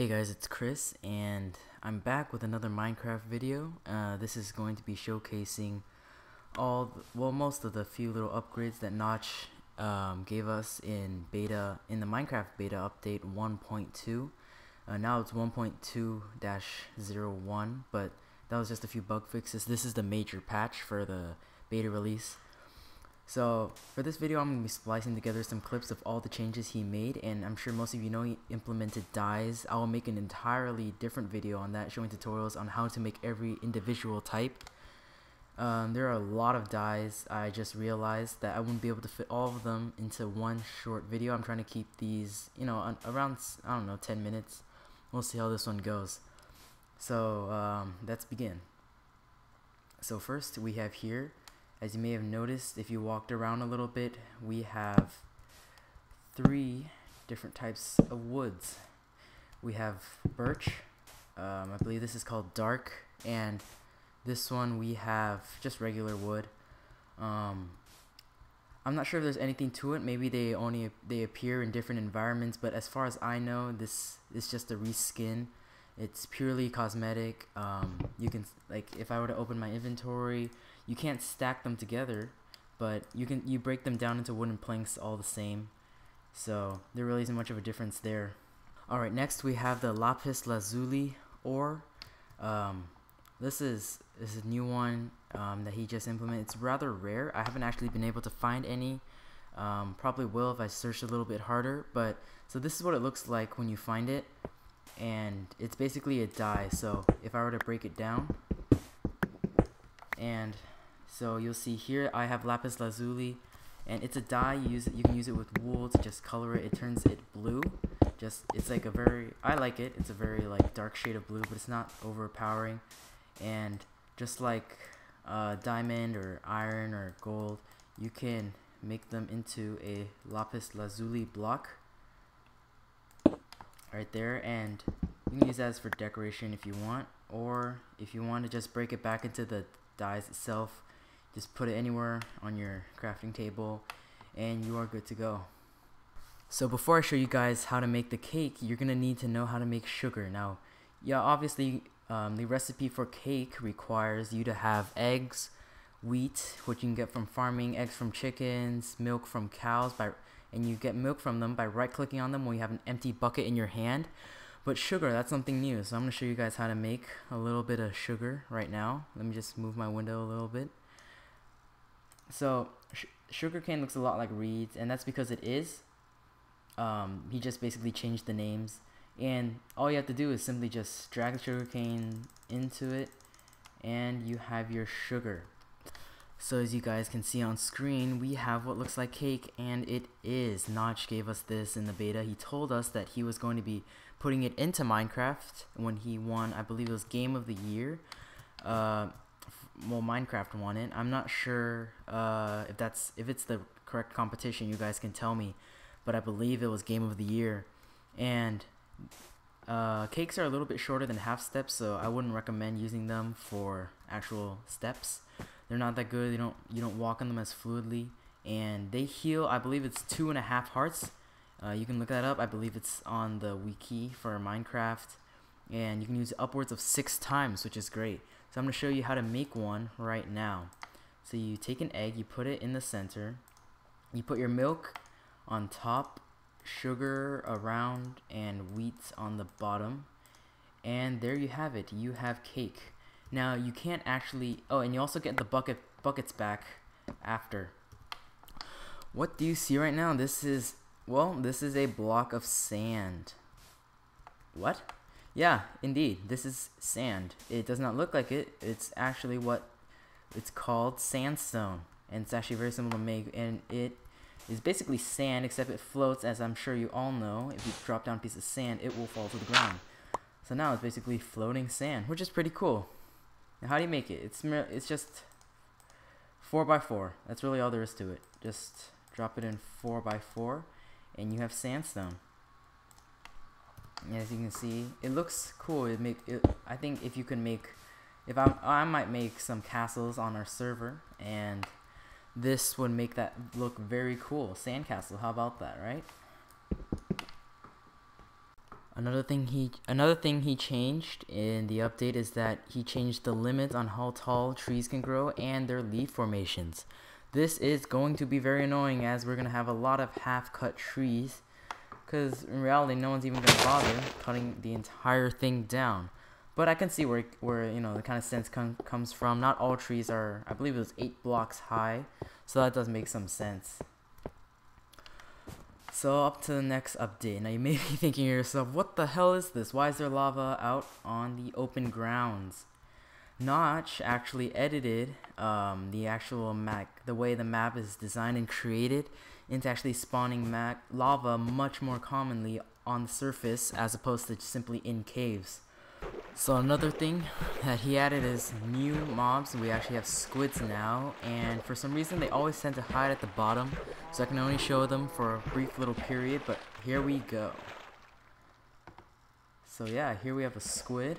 Hey guys, it's Chris and I'm back with another Minecraft video. This is going to be showcasing most of the few little upgrades that Notch gave us in the Minecraft beta update 1.2. Now it's 1.2-01, but that was just a few bug fixes. This is the major patch for the beta release. So for this video I'm going to be splicing together some clips of all the changes he made, and I'm sure most of you know he implemented dyes. I will make an entirely different video on that, showing tutorials on how to make every individual type. There are a lot of dyes. I just realized that I wouldn't be able to fit all of them into one short video. I'm trying to keep these, around, I don't know, 10 minutes. We'll see how this one goes. So let's begin. So first we have here, as you may have noticed if you walked around a little bit, we have 3 different types of woods. We have birch, I believe this is called dark, and this one we have just regular wood. I'm not sure if there's anything to it. Maybe they appear in different environments, but as far as I know, this is just a reskin. It's purely cosmetic. You can, like, if I were to open my inventory, you can't stack them together, but you break them down into wooden planks all the same. So there really isn't much of a difference there. Alright, next we have the lapis lazuli ore. This is a new one that he just implemented. It's rather rare. I haven't actually been able to find any. Probably will if I search a little bit harder. But so this is what it looks like when you find it, and it's basically a dye. So if I were to break it down, and so you'll see here I have lapis lazuli, and it's a dye. You can use it with wool to just color it. It turns it blue. It's like I like it. It's a very like dark shade of blue, but it's not overpowering. And just like diamond or iron or gold, you can make them into a lapis lazuli block right there, and you can use that as for decoration if you want, or if you want to just break it back into the dyes itself, just put it anywhere on your crafting table and you are good to go. So before I show you guys how to make the cake, you're gonna need to know how to make sugar. Now, yeah, obviously the recipe for cake requires you to have eggs, wheat, which you can get from farming, eggs from chickens, milk from cows, and you get milk from them by right-clicking on them when you have an empty bucket in your hand. But sugar, that's something new, so I'm going to show you guys how to make a little bit of sugar right now. Let me just move my window a little bit. So sugarcane looks a lot like reeds, and that's because it is. He just basically changed the names, and all you have to do is simply just drag the sugarcane into it, and you have your sugar. So as you guys can see on screen, we have what looks like cake, and it is. Notch gave us this in the beta. He told us that he was going to be putting it into Minecraft when he won, I believe it was Game of the Year. Well, Minecraft won it. I'm not sure if it's the correct competition. You guys can tell me, but I believe it was Game of the Year. And cakes are a little bit shorter than half steps, so I wouldn't recommend using them for actual steps. They're not that good. You don't walk on them as fluidly, and they heal. I believe it's 2.5 hearts. You can look that up. I believe it's on the wiki for Minecraft, and you can use it upwards of 6 times, which is great. So I'm going to show you how to make one right now. So you take an egg, you put it in the center, you put your milk on top, sugar around, and wheat on the bottom, and there you have it. You have cake. Now you can't actually, and you also get the buckets back after. What do you see right now? This is a block of sand. What? Yeah, indeed, this is sand. It does not look like it. It's actually what it's called, sandstone, and it's actually very simple to make, and it is basically sand, except it floats. As I'm sure you all know, if you drop down a piece of sand, it will fall to the ground. So now it's basically floating sand, which is pretty cool. Now how do you make it? It's just 4x4. That's really all there is to it. Just drop it in 4x4 and you have sandstone. And as you can see, it looks cool. I think if you can make, I might make some castles on our server, and this would make that look very cool. Sandcastle, how about that, right? Another thing he changed in the update is that he changed the limit on how tall trees can grow and their leaf formations. This is going to be very annoying, as we're going to have a lot of half-cut trees, because in reality no one's even going to bother cutting the entire thing down. But I can see where you know, the kind of sense comes from. Not all trees are, I believe it was 8 blocks high, so that does make some sense. So up to the next update. Now you may be thinking to yourself, what the hell is this? Why is there lava out on the open grounds? Notch actually edited the actual map, the way the map is designed and created, into actually spawning lava much more commonly on the surface as opposed to simply in caves. So another thing that he added is new mobs. We actually have squids now, and for some reason they always tend to hide at the bottom, so I can only show them for a brief little period, but here we go. So yeah, here we have a squid.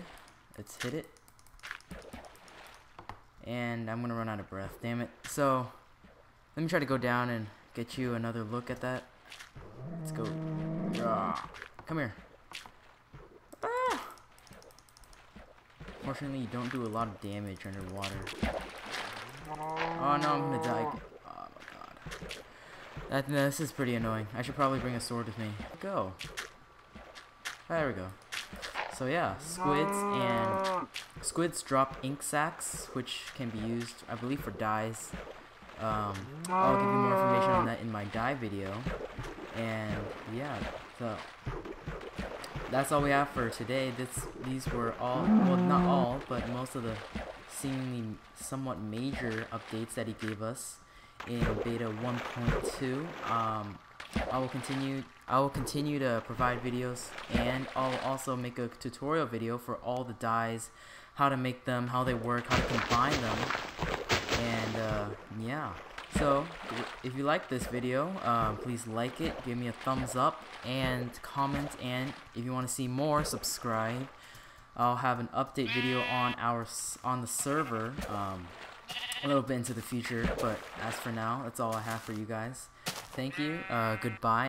Let's hit it. And I'm gonna run out of breath, damn it. So let me try to go down and get you another look at that. Let's go. Come here. Fortunately, you don't do a lot of damage underwater. Oh no, I'm gonna die. Oh my god. This is pretty annoying. I should probably bring a sword with me. Go. There we go. So yeah, squids drop ink sacs, which can be used, I believe, for dyes. I'll give you more information on that in my dye video. And yeah, so that's all we have for today. These were all, well, not all, but most of the seemingly somewhat major updates that he gave us in beta 1.2. I will continue to provide videos, and I'll also make a tutorial video for all the dyes, how to make them, how they work, how to combine them, and yeah. So if you like this video, please like it, give me a thumbs up, and comment, and if you want to see more, subscribe. I'll have an update video on the server a little bit into the future, but as for now, that's all I have for you guys. Thank you, goodbye.